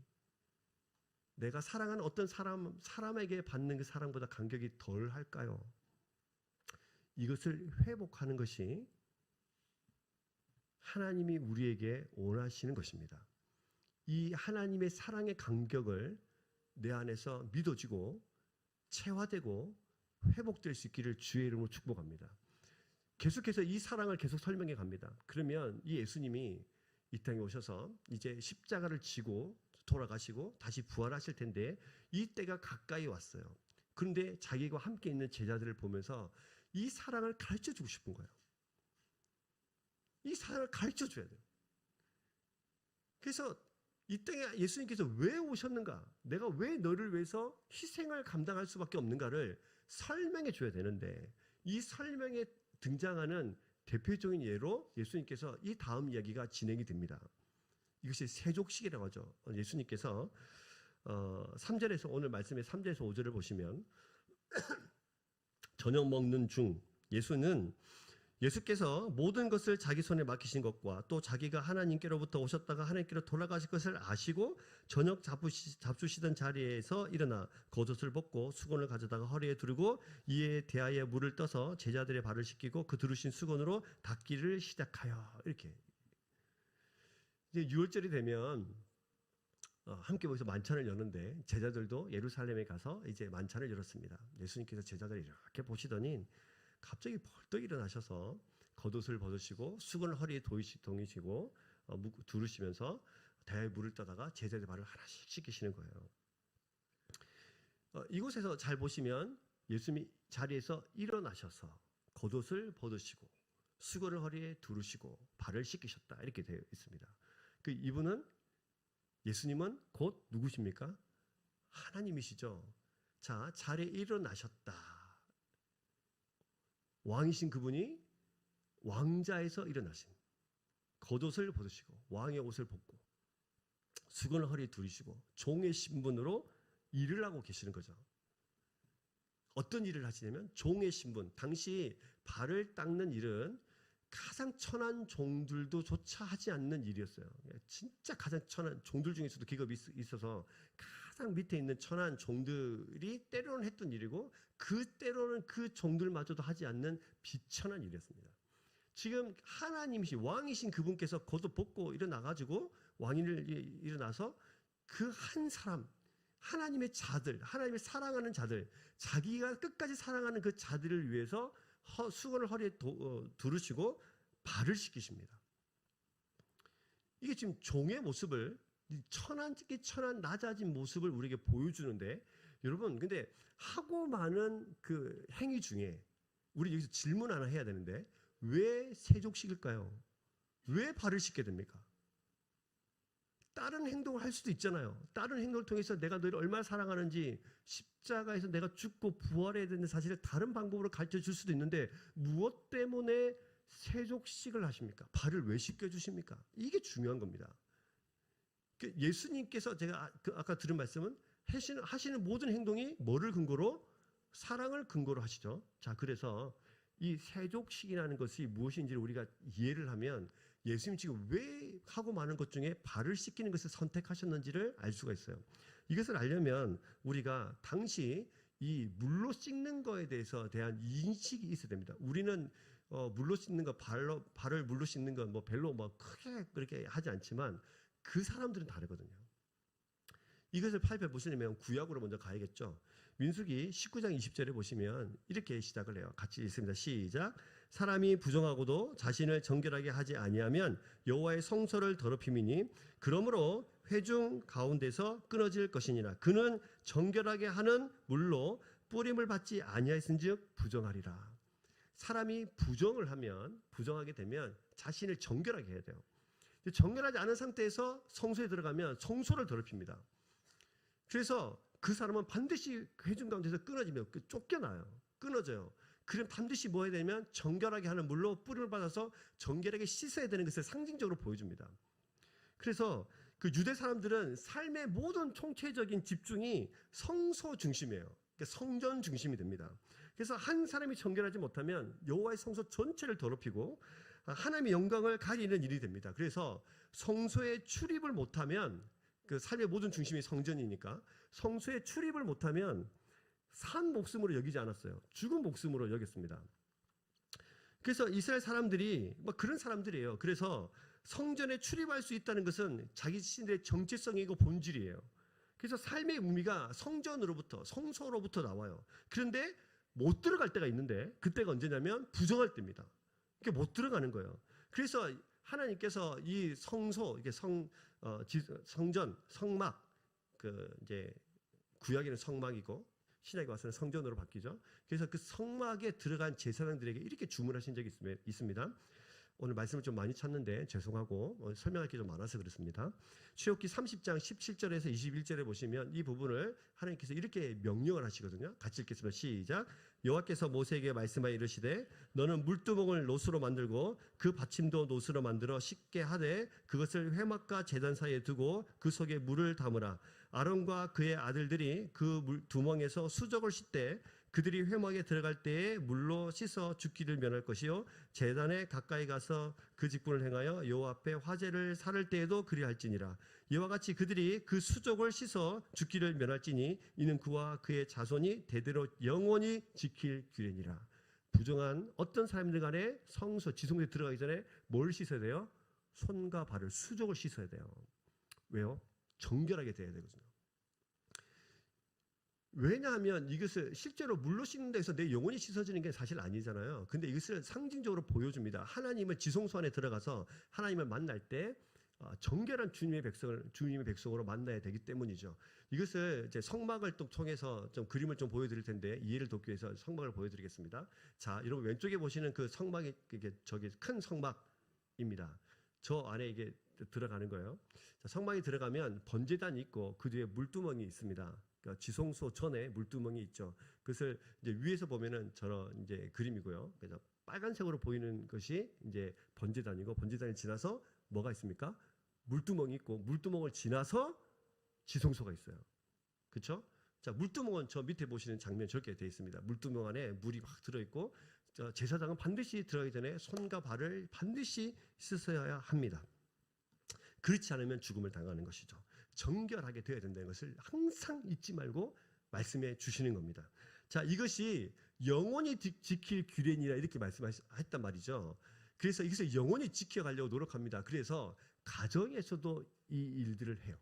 내가 사랑하는 어떤 사람에게 받는 그 사랑보다 감격이 덜 할까요? 이것을 회복하는 것이 하나님이 우리에게 원하시는 것입니다. 이 하나님의 사랑의 감격을 내 안에서 믿어지고 체화되고 회복될 수 있기를 주의 이름으로 축복합니다. 계속해서 이 사랑을 계속 설명해 갑니다. 그러면 이 예수님이 이 땅에 오셔서 이제 십자가를 지고 돌아가시고 다시 부활하실 텐데 이 때가 가까이 왔어요. 그런데 자기와 함께 있는 제자들을 보면서 이 사랑을 가르쳐 주고 싶은 거예요. 이 사랑을 가르쳐 줘야 돼요. 그래서 이 땅에 예수님께서 왜 오셨는가? 내가 왜 너를 위해서 희생을 감당할 수밖에 없는가를 설명해 줘야 되는데 이 설명에 등장하는 대표적인 예로 예수님께서 이 다음 이야기가 진행이 됩니다. 이것이 세족식이라고 하죠. 예수님께서 3절에서 오늘 말씀의 3절에서 5절을 보시면 저녁 먹는 중 예수께서 모든 것을 자기 손에 맡기신 것과 또 자기가 하나님께로부터 오셨다가 하나님께로 돌아가실 것을 아시고 저녁 잡수시던 자리에서 일어나 겉옷을 벗고 수건을 가져다가 허리에 두르고 이에 대하여 물을 떠서 제자들의 발을 씻기고 그 두르신 수건으로 닦기를 시작하여 이렇게 이제 6월절이 되면 함께 모여서 만찬을 여는데 제자들도 예루살렘에 가서 이제 만찬을 열었습니다. 예수님께서 제자들을 이렇게 보시더니 갑자기 벌떡 일어나셔서 겉옷을 벗으시고 수건을 허리에 동이시고 두르시면서 대야에 물을 떠다가 제자들의 발을 하나씩 씻기시는 거예요. 이곳에서 잘 보시면 예수님이 자리에서 일어나셔서 겉옷을 벗으시고 수건을 허리에 두르시고 발을 씻기셨다 이렇게 되어 있습니다. 예수님은 곧 누구십니까? 하나님이시죠. 자, 자리에 일어나셨다. 왕이신 그분이 왕자에서 일어나신 겉옷을 벗으시고 왕의 옷을 벗고 수건을 허리에 두르시고 종의 신분으로 일을 하고 계시는 거죠. 어떤 일을 하시냐면 종의 신분. 당시 발을 닦는 일은 가장 천한 종들도 조차 하지 않는 일이었어요. 진짜 가장 천한 종들 중에서도 기업이 있어서 가장 밑에 있는 천한 종들이 때로는 했던 일이고 때로는 그 종들마저도 하지 않는 비천한 일이었습니다. 지금 하나님이신 왕이신 그분께서 겉옷 벗고 일어나가지고 왕인을 일어나서 그 한 사람 하나님의 자들, 하나님의 사랑하는 자들, 자기가 끝까지 사랑하는 그 자들을 위해서 수건을 허리에 두르시고 발을 씻기십니다. 이게 지금 종의 모습을 천한 낮아진 모습을 우리에게 보여주는데 여러분 근데 하고 많은 그 행위 중에 우리 여기서 질문 하나 해야 되는데 왜 세족식일까요? 왜 발을 씻게 됩니까? 다른 행동을 할 수도 있잖아요. 다른 행동을 통해서 내가 너를 얼마나 사랑하는지 십자가에서 내가 죽고 부활해야 되는 사실을 다른 방법으로 가르쳐 줄 수도 있는데 무엇 때문에 세족식을 하십니까? 발을 왜 씻겨주십니까? 이게 중요한 겁니다. 예수님께서 제가 아까 들은 말씀은 하시는 모든 행동이 뭐를 근거로? 사랑을 근거로 하시죠. 자, 그래서 이 세족식이라는 것이 무엇인지를 우리가 이해를 하면 예수님 지금 왜 하고 많은 것 중에 발을 씻기는 것을 선택하셨는지를 알 수가 있어요. 이것을 알려면 우리가 당시 이 물로 씻는 거에 대한 인식이 있어야 됩니다. 우리는 물로 씻는 거, 발을 물로 씻는 건 뭐 별로 뭐 크게 그렇게 하지 않지만 그 사람들은 다르거든요. 이것을 살펴보시려면 구약으로 먼저 가야겠죠. 민수기 19장 20절에 보시면 이렇게 시작을 해요. 같이 읽습니다. 시작. 사람이 부정하고도 자신을 정결하게 하지 아니하면 여호와의 성소를 더럽힘이니 그러므로 회중 가운데서 끊어질 것이니라. 그는 정결하게 하는 물로 뿌림을 받지 아니하였은즉 부정하리라. 사람이 부정하게 되면 자신을 정결하게 해야 돼요. 정결하지 않은 상태에서 성소에 들어가면 성소를 더럽힙니다. 그래서 그 사람은 반드시 회중 가운데서 끊어지면 쫓겨나요. 끊어져요. 그럼 반드시 뭐 해야 되냐면 정결하게 하는 물로 뿌림을 받아서 정결하게 씻어야 되는 것을 상징적으로 보여줍니다. 그래서 그 유대 사람들은 삶의 모든 총체적인 집중이 성소 중심이에요. 그러니까 성전 중심이 됩니다. 그래서 한 사람이 정결하지 못하면 여호와의 성소 전체를 더럽히고 하나님의 영광을 가리는 일이 됩니다. 그래서 성소에 출입을 못하면 그 삶의 모든 중심이 성전이니까 성소에 출입을 못하면 산 목숨으로 여기지 않았어요. 죽은 목숨으로 여겼습니다. 그래서 이스라엘 사람들이 뭐 그런 사람들이에요. 그래서 성전에 출입할 수 있다는 것은 자기 자신의 정체성이고 본질이에요. 그래서 삶의 의미가 성전으로부터 성소로부터 나와요. 그런데 못 들어갈 때가 있는데 그때가 언제냐면 부정할 때입니다. 그게 못 들어가는 거예요. 그래서 하나님께서 이 성소, 이게 성전, 성막, 이제 구약에는 성막이고 신약에 와서는 성전으로 바뀌죠. 그래서 그 성막에 들어간 제사장들에게 이렇게 주문하신 적이 있습니다. 오늘 말씀을 좀 많이 찾는데 죄송하고 설명할 게 좀 많아서 그렇습니다. 출애굽기 30장 17절에서 21절에 보시면 이 부분을 하나님께서 이렇게 명령을 하시거든요. 같이 읽겠습니다. 시작. 여호와께서 모세에게 말씀하여 이르시되 너는 물두멍을 노수로 만들고 그 받침도 노수로 만들어 씻게 하되 그것을 회막과 제단 사이에 두고 그 속에 물을 담으라. 아론과 그의 아들들이 그 두멍에서 수족을 씻되 그들이 회막에 들어갈 때에 물로 씻어 죽기를 면할 것이요 제단에 가까이 가서 그 직분을 행하여 여호와 앞에 화제를 살을 때에도 그리할지니라. 이와 같이 그들이 그 수족을 씻어 죽기를 면할지니 이는 그와 그의 자손이 대대로 영원히 지킬 규례니라. 부정한 어떤 사람들 간에 성소 지성소에 들어가기 전에 뭘 씻어야 돼요? 손과 발을 수족을 씻어야 돼요. 왜요? 정결하게 돼야 되거든요. 왜냐하면 이것을 실제로 물로 씻는 데서 내 영혼이 씻어지는 게 사실 아니잖아요. 근데 이것을 상징적으로 보여줍니다. 하나님은 지성소 안에 들어가서 하나님을 만날 때 정결한 주님의 백성으로 만나야 되기 때문이죠. 이것을 이제 성막을 또 통해서 좀 그림을 좀 보여드릴 텐데 이해를 돕기 위해서 성막을 보여드리겠습니다. 자, 여러분 왼쪽에 보시는 그 성막이 저기 큰 성막입니다. 저 안에 이게 들어가는 거예요. 자, 성막에 들어가면 번제단이 있고 그 뒤에 물두멍이 있습니다. 그러니까 지성소 전에 물두멍이 있죠. 그것을 이제 위에서 보면은 저런 이제 그림이고요. 그래서 빨간색으로 보이는 것이 이제 번제단이고 번제단을 지나서 뭐가 있습니까? 물두멍이 있고 물두멍을 지나서 지성소가 있어요. 그렇죠? 자, 물두멍은 저 밑에 보시는 장면 저렇게 되어 있습니다. 물두멍 안에 물이 확 들어 있고 제사장은 반드시 들어가기 전에 손과 발을 반드시 씻어야 합니다. 그렇지 않으면 죽음을 당하는 것이죠. 정결하게 되어야 된다는 것을 항상 잊지 말고 말씀해 주시는 겁니다. 자, 이것이 영원히 지킬 규례니라 이렇게 말씀했단 말이죠. 그래서 이것을 영원히 지켜가려고 노력합니다. 그래서 가정에서도 이 일들을 해요.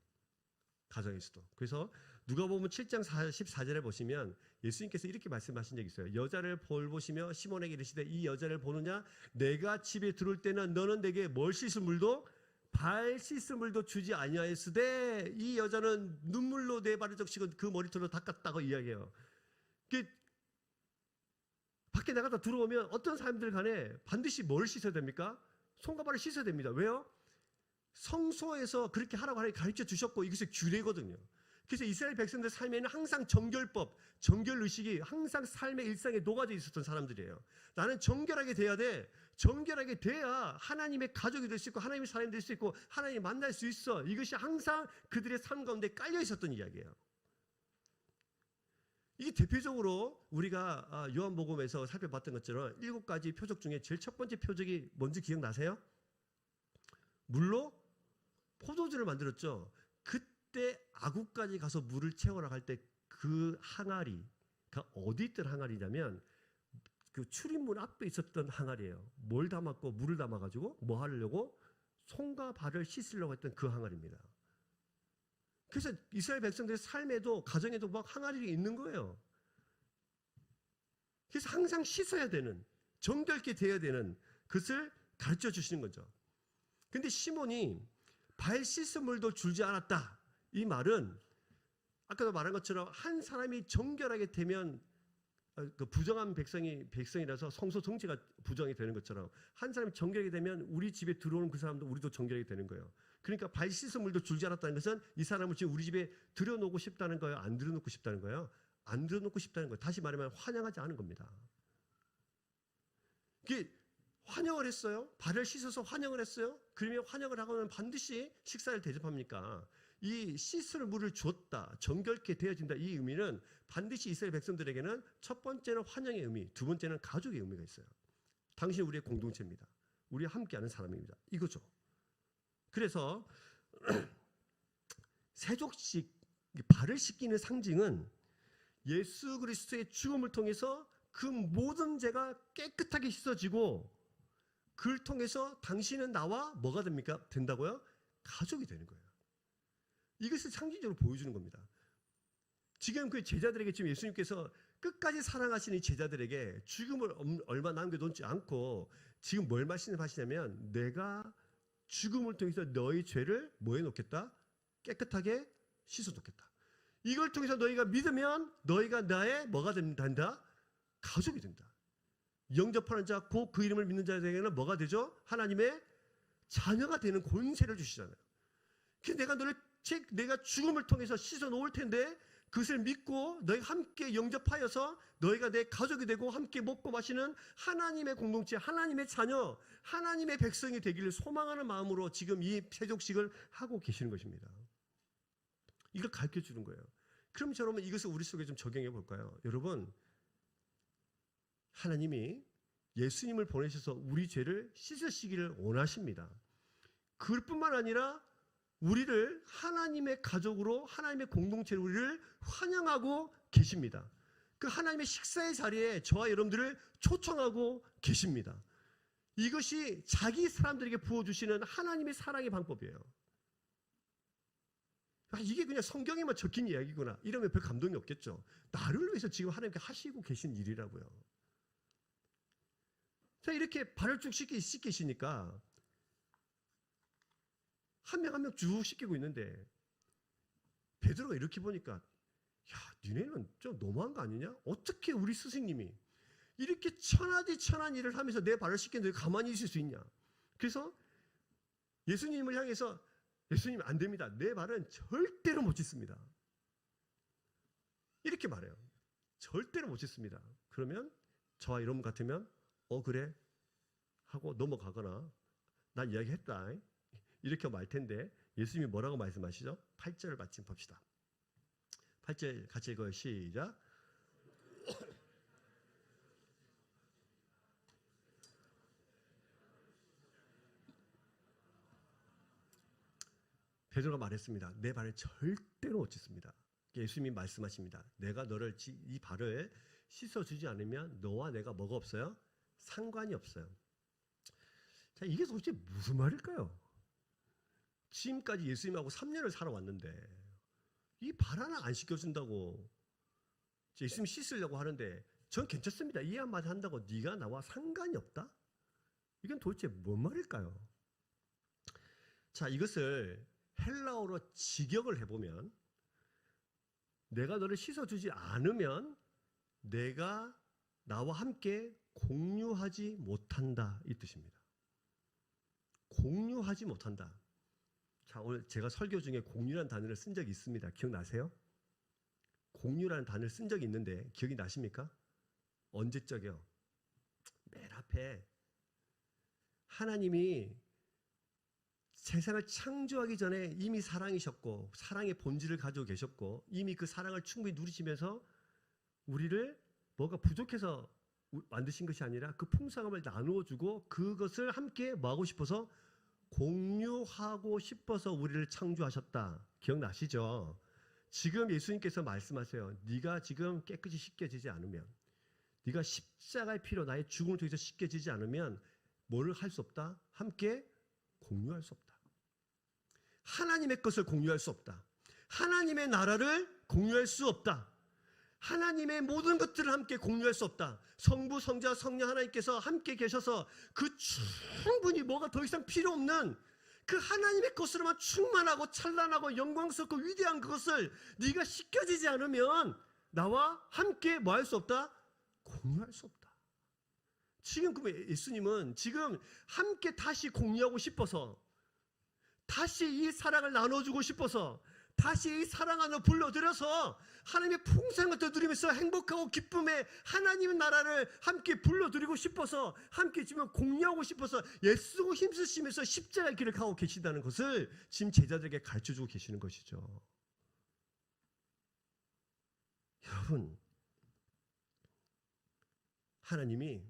가정에서도. 그래서 누가복음 7장 14절에 보시면 예수님께서 이렇게 말씀하신 적이 있어요. 여자를 볼보시며 시몬에게 이르시되 이 여자를 보느냐? 내가 집에 들어올 때는 너는 내게 뭘 씻을 물도 발 씻을 물도 주지 아니하였으되 이 여자는 눈물로 내 발을 적시고 그 머리털로 닦았다고 이야기해요. 밖에 나가다 들어오면 어떤 사람들 간에 반드시 뭘 씻어야 됩니까? 손과 발을 씻어야 됩니다. 왜요? 성소에서 그렇게 하라고 하나님 가르쳐 주셨고 이것이 규례거든요. 그래서 이스라엘 백성들 삶에는 항상 정결법, 정결의식이 항상 삶의 일상에 녹아져 있었던 사람들이에요. 나는 정결하게 돼야 돼. 정결하게 돼야 하나님의 가족이 될 수 있고 하나님의 사람이 될 수 있고 하나님 만날 수 있어. 이것이 항상 그들의 삶 가운데 깔려 있었던 이야기예요. 이게 대표적으로 우리가 요한복음에서 살펴봤던 것처럼 7가지 표적 중에 제일 첫 번째 표적이 뭔지 기억나세요? 물로 포도주를 만들었죠. 그때 아구까지 가서 물을 채우러 갈 때 그 항아리가 어디 있던 항아리냐면 그 출입문 앞에 있었던 항아리예요. 뭘 담았고 물을 담아가지고 뭐 하려고? 손과 발을 씻으려고 했던 그 항아리입니다. 그래서 이스라엘 백성들의 삶에도 가정에도 막 항아리가 있는 거예요. 그래서 항상 씻어야 되는, 정결케 되어야 되는 것을 가르쳐 주시는 거죠. 근데 시몬이 발 씻은 물도 줄지 않았다. 이 말은 아까도 말한 것처럼 한 사람이 정결하게 되면 그 부정한 백성이라서 성소 정체가 부정이 되는 것처럼 한 사람이 정결하게 되면 우리 집에 들어오는 그 사람도 우리도 정결하게 되는 거예요. 그러니까 발 씻은 물도 줄지 않았다는 것은 이 사람을 지금 우리 집에 들여놓고 싶다는 거예요? 안 들여놓고 싶다는 거예요? 안 들여놓고 싶다는 거예요. 다시 말하면 환영하지 않은 겁니다. 이게 환영을 했어요? 발을 씻어서 환영을 했어요? 그러면 환영을 하고는 반드시 식사를 대접합니까? 이 씻을 물을 줬다, 정결케 되어진다, 이 의미는 반드시 이스라엘 백성들에게는 첫 번째는 환영의 의미, 두 번째는 가족의 의미가 있어요. 당신은 우리의 공동체입니다. 우리와 함께하는 사람입니다. 이거죠. 그래서 세족식, 발을 씻기는 상징은 예수 그리스도의 죽음을 통해서 그 모든 죄가 깨끗하게 씻어지고 그를 통해서 당신은 나와 뭐가 됩니까? 된다고요? 가족이 되는 거예요. 이것을 상징적으로 보여주는 겁니다. 지금 그 제자들에게 지금 예수님께서 끝까지 사랑하시는 이 제자들에게 죽음을 얼마 남겨놓지 않고 지금 뭘 말씀하시냐면 내가 죽음을 통해서 너희 죄를 뭐 해놓겠다? 깨끗하게 씻어놓겠다. 이걸 통해서 너희가 믿으면 너희가 나의 뭐가 된다? 가족이 된다. 영접하는 자, 곧 그 이름을 믿는 자에게는 뭐가 되죠? 하나님의 자녀가 되는 권세를 주시잖아요. 그래서 내가 죽음을 통해서 씻어 놓을 텐데 그것을 믿고 너희가 함께 영접하여서 너희가 내 가족이 되고 함께 먹고 마시는 하나님의 공동체, 하나님의 자녀, 하나님의 백성이 되기를 소망하는 마음으로 지금 이 세족식을 하고 계시는 것입니다. 이걸 가르쳐 주는 거예요. 그럼 여러분 이것을 우리 속에 좀 적용해 볼까요? 여러분, 하나님이 예수님을 보내셔서 우리 죄를 씻으시기를 원하십니다. 그뿐만 아니라 우리를 하나님의 가족으로, 하나님의 공동체로 우리를 환영하고 계십니다. 그 하나님의 식사의 자리에 저와 여러분들을 초청하고 계십니다. 이것이 자기 사람들에게 부어주시는 하나님의 사랑의 방법이에요. 이게 그냥 성경에만 적힌 이야기구나 이러면 별 감동이 없겠죠. 나를 위해서 지금 하나님께 하시고 계신 일이라고요. 자, 이렇게 발을 쭉 씻기시니까 한 명 한 명 쭉 씻기고 있는데 베드로가 이렇게 보니까 야, 니네는 좀 너무한 거 아니냐? 어떻게 우리 스승님이 이렇게 천하디천한 일을 하면서 내 발을 씻기는데 가만히 있을 수 있냐? 그래서 예수님을 향해서 예수님 안 됩니다. 내 발은 절대로 못 씻습니다. 이렇게 말해요. 절대로 못 씻습니다. 그러면 저와 여러분 같으면 그래 하고 넘어가거나 난 이야기했다 이렇게 말 텐데 예수님이 뭐라고 말씀하시죠? 8절을 마침 봅시다. 8절 같이 읽어요. 시작. 베드로가 말했습니다. 내 발을 절대로 못 씻습니다. 예수님이 말씀하십니다. 내가 너를 이 발을 씻어주지 않으면 너와 내가 뭐가 없어요? 상관이 없어요. 자, 이게 도대체 무슨 말일까요? 지금까지 예수님하고 3년을 살아왔는데 이 발 하나 안 씻겨준다고 예수님 씻으려고 하는데 전 괜찮습니다. 이해 한마디 한다고 네가 나와 상관이 없다? 이건 도대체 뭔 말일까요? 자, 이것을 헬라어로 직역을 해보면 내가 너를 씻어주지 않으면 내가 나와 함께 공유하지 못한다 이 뜻입니다. 공유하지 못한다. 자, 오늘 제가 설교 중에 공유라는 단어를 쓴 적이 있습니다. 기억나세요? 공유라는 단어를 쓴 적이 있는데 기억이 나십니까? 언제적이요? 맨 앞에 하나님이 세상을 창조하기 전에 이미 사랑이셨고 사랑의 본질을 가지고 계셨고 이미 그 사랑을 충분히 누리시면서 우리를 뭐가 부족해서 만드신 것이 아니라 그 풍성함을 나누어 주고 그것을 함께 뭐하고 싶어서 공유하고 싶어서 우리를 창조하셨다. 기억나시죠? 지금 예수님께서 말씀하세요. 네가 지금 깨끗이 씻겨지지 않으면, 네가 십자가의 피로 나의 죽음을 통해서 씻겨지지 않으면 뭐를 할 수 없다? 함께 공유할 수 없다. 하나님의 것을 공유할 수 없다. 하나님의 나라를 공유할 수 없다. 하나님의 모든 것들을 함께 공유할 수 없다. 성부, 성자, 성령 하나님께서 함께 계셔서 그 충분히 뭐가 더 이상 필요 없는 그 하나님의 것으로만 충만하고 찬란하고 영광스럽고 위대한 그것을 네가 씻겨지지 않으면 나와 함께 뭐 할 수 없다? 공유할 수 없다. 지금 그 예수님은 지금 함께 다시 공유하고 싶어서, 다시 이 사랑을 나눠주고 싶어서, 다시 이 사랑 안으로 불러들여서 하나님의 풍성한 것을 누리면서 행복하고 기쁨의 하나님의 나라를 함께 불러들이고 싶어서, 함께 지금 공유하고 싶어서 애쓰고 힘쓰시면서 십자가의 길을 가고 계시다는 것을 지금 제자들에게 가르쳐주고 계시는 것이죠. 여러분, 하나님이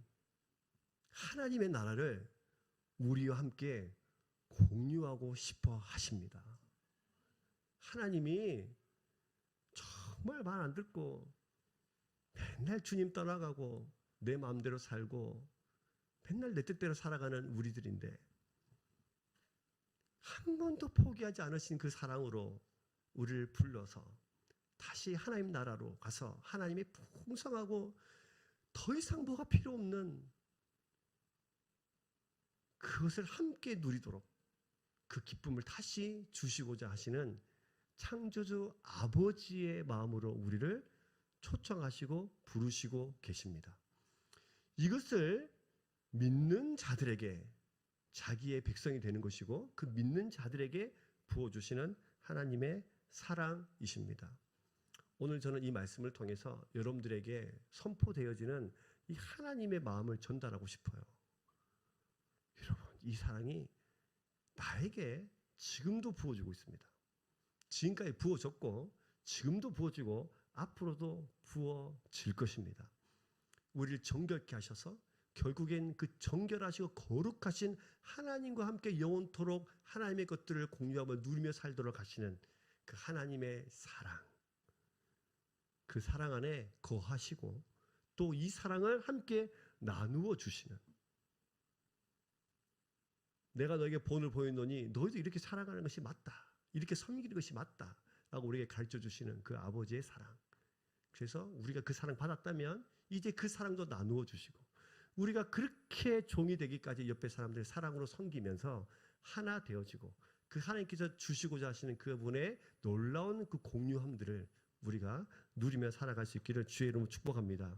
하나님의 나라를 우리와 함께 공유하고 싶어 하십니다. 하나님이 정말 말 안 듣고 맨날 주님 떠나가고 내 마음대로 살고 맨날 내 뜻대로 살아가는 우리들인데, 한 번도 포기하지 않으신 그 사랑으로 우리를 불러서 다시 하나님 나라로 가서 하나님의 풍성하고 더 이상 뭐가 필요 없는 그것을 함께 누리도록 그 기쁨을 다시 주시고자 하시는 창조주 아버지의 마음으로 우리를 초청하시고 부르시고 계십니다. 이것을 믿는 자들에게 자기의 백성이 되는 것이고, 그 믿는 자들에게 부어주시는 하나님의 사랑이십니다. 오늘 저는 이 말씀을 통해서 여러분들에게 선포되어지는 이 하나님의 마음을 전달하고 싶어요. 여러분, 이 사랑이 나에게 지금도 부어지고 있습니다. 지금까지 부어졌고 지금도 부어지고 앞으로도 부어질 것입니다. 우리를 정결케 하셔서 결국엔 그 정결하시고 거룩하신 하나님과 함께 영원토록 하나님의 것들을 공유하며 누리며 살도록 하시는 그 하나님의 사랑, 그 사랑 안에 거하시고 또 이 사랑을 함께 나누어 주시는, 내가 너에게 본을 보였노니 너희도 이렇게 살아가는 것이 맞다, 이렇게 섬기는 것이 맞다 라고 우리에게 가르쳐 주시는 그 아버지의 사랑. 그래서 우리가 그 사랑 받았다면 이제 그 사랑도 나누어 주시고, 우리가 그렇게 종이 되기까지 옆에 사람들 사랑으로 섬기면서 하나 되어지고 그 하나님께서 주시고자 하시는 그분의 놀라운 그 공유함들을 우리가 누리며 살아갈 수 있기를 주의 이름으로 축복합니다.